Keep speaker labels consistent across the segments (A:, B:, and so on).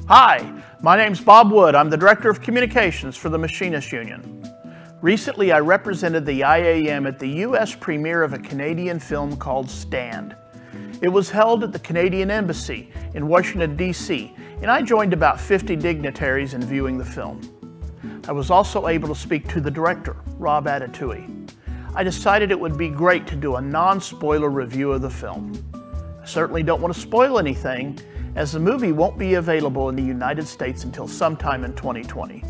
A: Hi, my name's Bob Wood. I'm the Director of Communications for the Machinists Union. Recently, I represented the IAM at the U.S. premiere of a Canadian film called Stand. It was held at the Canadian Embassy in Washington, D.C., and I joined about 50 dignitaries in viewing the film. I was also able to speak to the director, Rob Atatui. I decided it would be great to do a non-spoiler review of the film. I certainly don't want to spoil anything, as the movie won't be available in the United States until sometime in 2020.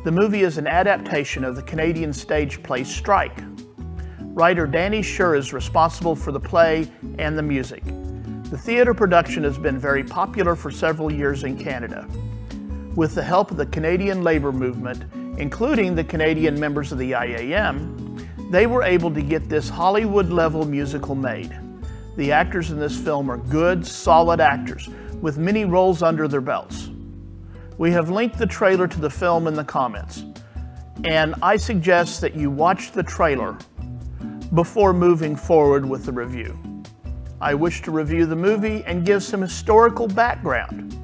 A: The movie is an adaptation of the Canadian stage play Strike. Writer Danny Shure is responsible for the play and the music. The theater production has been very popular for several years in Canada. With the help of the Canadian labor movement, including the Canadian members of the IAM, they were able to get this Hollywood-level musical made. The actors in this film are good, solid actors with many roles under their belts. We have linked the trailer to the film in the comments, and I suggest that you watch the trailer before moving forward with the review. I wish to review the movie and give some historical background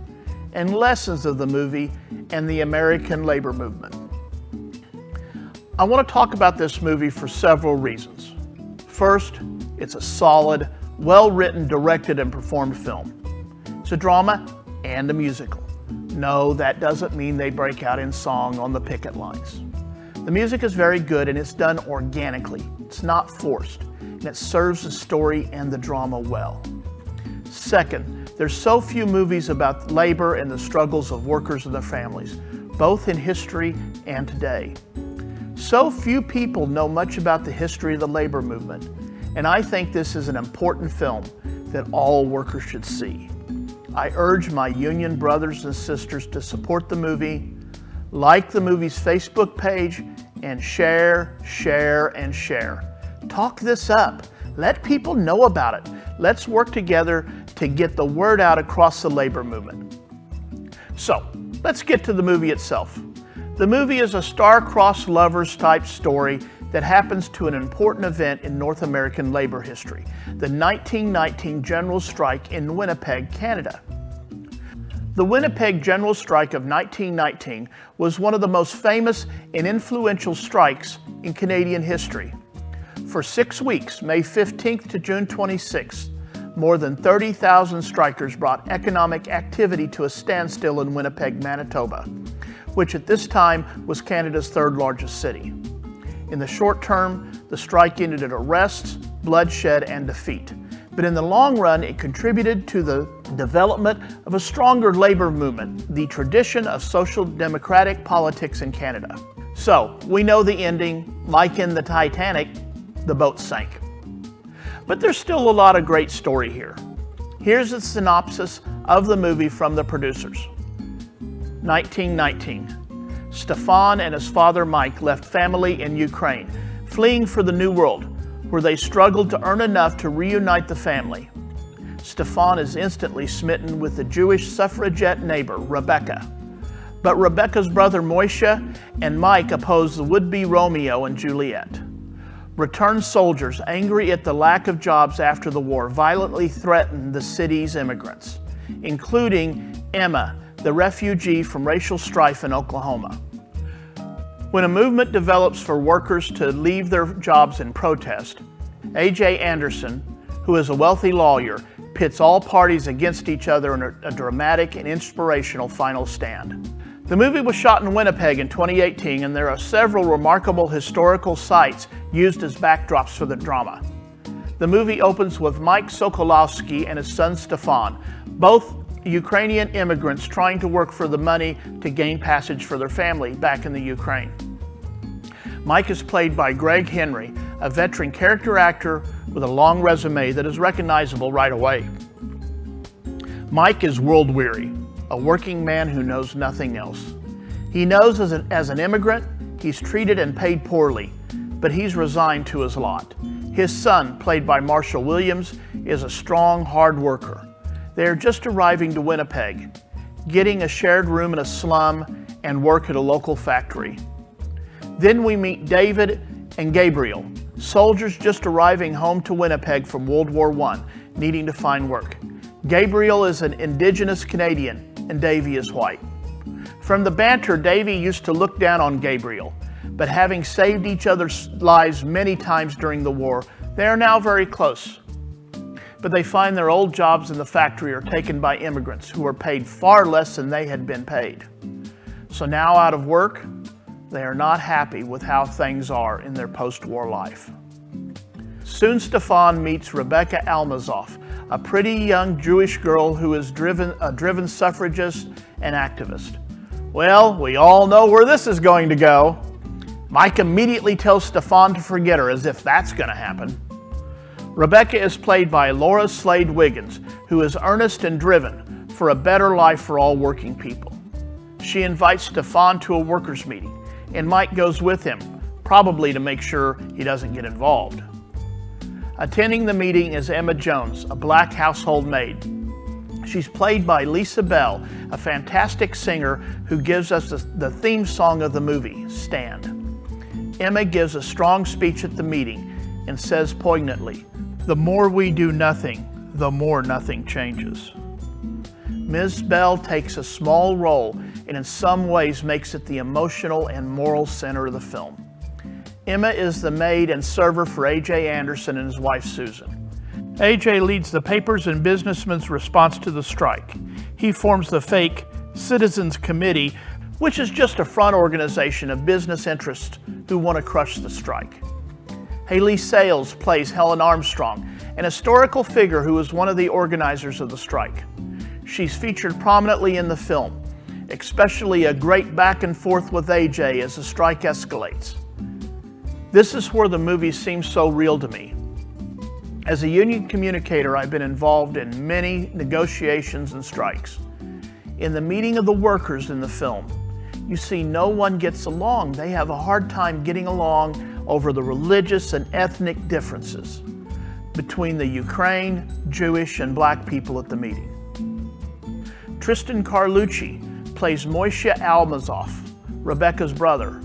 A: and lessons of the movie and the American labor movement. I want to talk about this movie for several reasons. First, it's a solid, well-written, directed, and performed film. It's a drama and a musical. No, that doesn't mean they break out in song on the picket lines. The music is very good and it's done organically. It's not forced, and it serves the story and the drama well. Second, there's so few movies about labor and the struggles of workers and their families, both in history and today. So few people know much about the history of the labor movement, and I think this is an important film that all workers should see. I urge my union brothers and sisters to support the movie, like the movie's Facebook page, and share, share, and share. Talk this up. Let people know about it. Let's work together to get the word out across the labor movement. So, let's get to the movie itself. The movie is a star-crossed lovers type story that happens to an important event in North American labor history, the 1919 General Strike in Winnipeg, Canada. The Winnipeg General Strike of 1919 was one of the most famous and influential strikes in Canadian history. For 6 weeks, May 15th to June 26th, more than 30,000 strikers brought economic activity to a standstill in Winnipeg, Manitoba, which at this time was Canada's third largest city. In the short term, the strike ended in arrests, bloodshed, and defeat. But in the long run, it contributed to the development of a stronger labor movement, the tradition of social democratic politics in Canada. So, we know the ending. Like in the Titanic, the boat sank. But there's still a lot of great story here. Here's a synopsis of the movie from the producers. 1919. Stefan and his father Mike left family in Ukraine, fleeing for the New World, where they struggled to earn enough to reunite the family. Stefan is instantly smitten with the Jewish suffragette neighbor, Rebecca. But Rebecca's brother Moishe and Mike oppose the would-be Romeo and Juliet. Returned soldiers, angry at the lack of jobs after the war, violently threaten the city's immigrants, including Emma, the refugee from racial strife in Oklahoma. When a movement develops for workers to leave their jobs in protest, A.J. Anderson, who is a wealthy lawyer, pits all parties against each other in a dramatic and inspirational final stand. The movie was shot in Winnipeg in 2018, and there are several remarkable historical sites used as backdrops for the drama. The movie opens with Mike Sokolowski and his son Stefan, both Ukrainian immigrants trying to work for the money to gain passage for their family back in the Ukraine. Mike is played by Greg Henry, a veteran character actor with a long resume that is recognizable right away. Mike is world-weary, a working man who knows nothing else. He knows as an immigrant, he's treated and paid poorly, but he's resigned to his lot. His son, played by Marshall Williams, is a strong, hard worker. They are just arriving to Winnipeg, getting a shared room in a slum and work at a local factory. Then we meet David and Gabriel, soldiers just arriving home to Winnipeg from World War I, needing to find work. Gabriel is an Indigenous Canadian and Davy is white. From the banter, Davy used to look down on Gabriel, but having saved each other's lives many times during the war, they are now very close. But they find their old jobs in the factory are taken by immigrants who are paid far less than they had been paid. So now out of work, they are not happy with how things are in their post-war life. Soon Stefan meets Rebecca Almazoff, a pretty young Jewish girl who is a driven suffragist and activist. Well, we all know where this is going to go. Mike immediately tells Stefan to forget her, as if that's going to happen. Rebecca is played by Laura Slade Wiggins, who is earnest and driven for a better life for all working people. She invites Stefan to a workers' meeting, and Mike goes with him, probably to make sure he doesn't get involved. Attending the meeting is Emma Jones, a black household maid. She's played by Lisa Bell, a fantastic singer who gives us the theme song of the movie, Stand. Emma gives a strong speech at the meeting and says poignantly, "The more we do nothing, the more nothing changes." Ms. Bell takes a small role and in some ways makes it the emotional and moral center of the film. Emma is the maid and server for A.J. Anderson and his wife Susan. A.J. leads the papers and businessmen's response to the strike. He forms the fake Citizens Committee, which is just a front organization of business interests who want to crush the strike. Haley Sales plays Helen Armstrong, an historical figure who is one of the organizers of the strike. She's featured prominently in the film, especially a great back and forth with A.J. as the strike escalates. This is where the movie seems so real to me. As a union communicator, I've been involved in many negotiations and strikes. In the meeting of the workers in the film, you see no one gets along. They have a hard time getting along over the religious and ethnic differences between the Ukraine, Jewish, and black people at the meeting. Tristan Carlucci plays Moishe Almazoff, Rebecca's brother,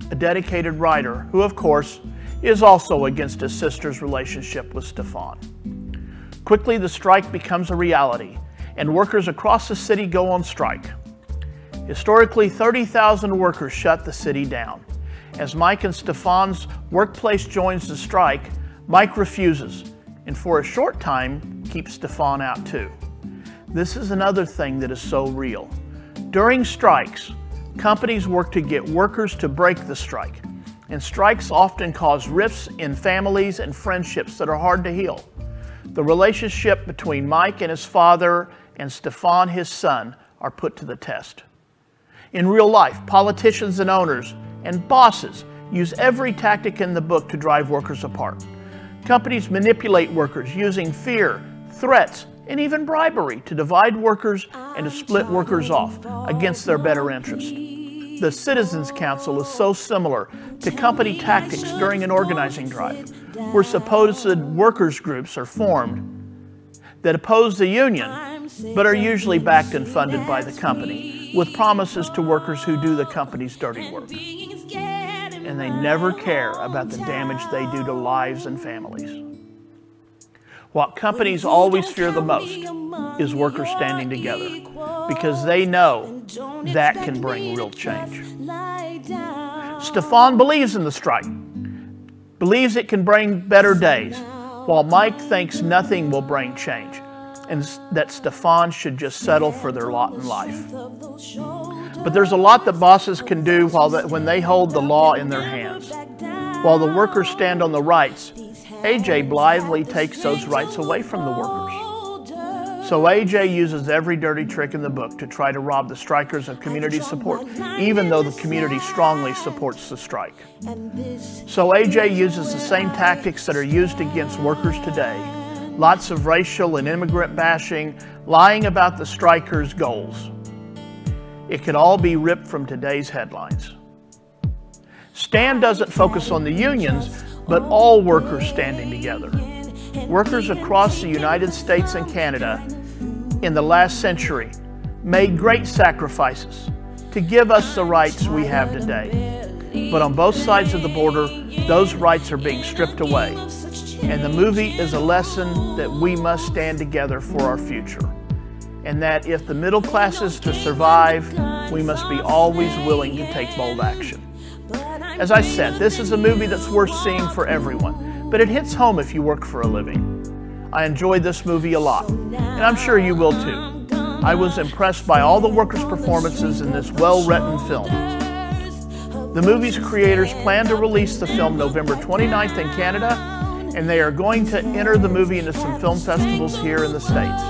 A: a dedicated writer who, of course, is also against his sister's relationship with Stefan. Quickly, the strike becomes a reality, and workers across the city go on strike. Historically, 30,000 workers shut the city down. As Mike and Stefan's workplace joins the strike, Mike refuses, and for a short time, keeps Stefan out too. This is another thing that is so real. During strikes, companies work to get workers to break the strike, and strikes often cause rifts in families and friendships that are hard to heal. The relationship between Mike and his father and Stefan, his son, are put to the test. In real life, politicians and owners and bosses use every tactic in the book to drive workers apart. Companies manipulate workers using fear, threats, and even bribery to divide workers and to split workers off against their better interest. The Citizens Council is so similar to company tactics during an organizing drive, where supposed workers groups are formed that oppose the union, but are usually backed and funded by the company, with promises to workers who do the company's dirty work. And they never care about the damage they do to lives and families. What companies always fear the most is workers standing together, because they know that can bring real change. Stefan believes in the strike, believes it can bring better days, while Mike thinks nothing will bring change, and that Stefan should just settle for their lot in life. But there's a lot that bosses can do when they hold the law in their hands. While the workers stand on the rights, A.J. blithely takes those rights away from the workers. So A.J. uses every dirty trick in the book to try to rob the strikers of community support, even though the community strongly supports the strike. So A.J. uses the same tactics that are used against workers today. Lots of racial and immigrant bashing, lying about the strikers' goals. It could all be ripped from today's headlines. Stand doesn't focus on the unions, but all workers standing together. Workers across the United States and Canada in the last century made great sacrifices to give us the rights we have today. But on both sides of the border, those rights are being stripped away. And the movie is a lesson that we must stand together for our future. and that if the middle class is to survive, we must be always willing to take bold action. As I said, this is a movie that's worth seeing for everyone, but it hits home if you work for a living. I enjoyed this movie a lot, and I'm sure you will too. I was impressed by all the workers' performances in this well-written film. The movie's creators plan to release the film November 29th in Canada, and they are going to enter the movie into some film festivals here in the States.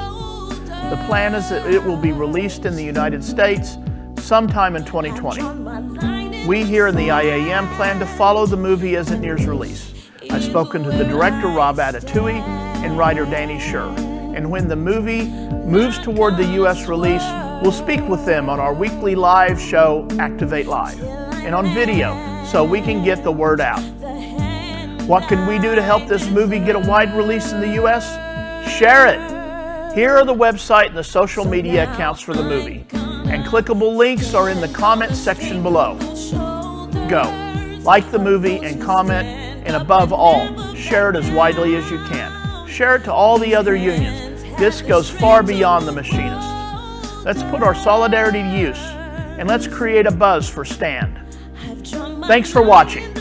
A: The plan is that it will be released in the United States sometime in 2020. We here in the IAM plan to follow the movie as it nears release. I've spoken to the director Rob Atatui and writer Danny Scher, and when the movie moves toward the U.S. release, we'll speak with them on our weekly live show, Activate Live, and on video so we can get the word out. What can we do to help this movie get a wide release in the U.S.? Share it! Here are the website and the social media accounts for the movie, and clickable links are in the comment section below. Go, like the movie and comment, and above all, share it as widely as you can. Share it to all the other unions. This goes far beyond the machinists. Let's put our solidarity to use, and let's create a buzz for STAND. Thanks for watching.